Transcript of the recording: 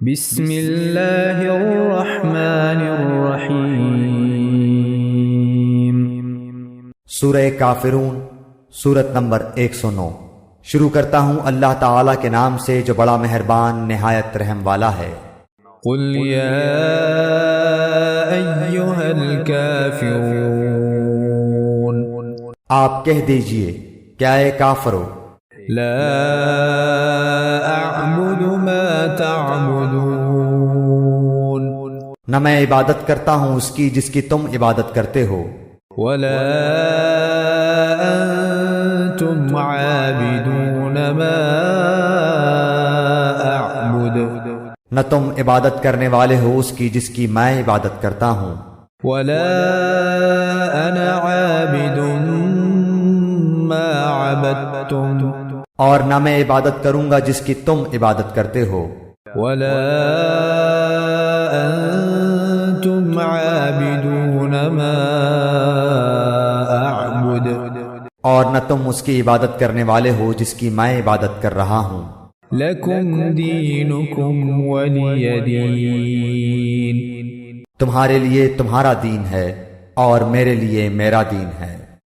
بسم اللہ الرحمن الرحیم۔ سورہ کافرون، سورت نمبر 109۔ شروع کرتا ہوں اللہ تعالیٰ کے نام سے جو بڑا مہربان نہایت رحم والا ہے۔ قل یا ایہا الکافرون، آپ کہہ دیجئے کیا اے کافرو، لا اعبد ما تعبدون، نہ میں عبادت کرتا ہوں اس کی جس کی تم عبادت کرتے ہو، ولا انتم عابدون ما اعبد، نہ تم عبادت کرنے والے ہو اس کی جس کی میں عبادت کرتا ہوں، ولا انا عابد ما عبدتم، اور نہ میں عبادت کروں گا جس کی تم عبادت کرتے ہو، ولا انتم عابدون ما اعبد، اور نہ تم اس کی عبادت کرنے والے ہو جس کی میں عبادت کر رہا ہوں۔ لکم دینکم ولی دین، تمہارے لیے تمہارا دین ہے اور میرے لیے میرا دین ہے۔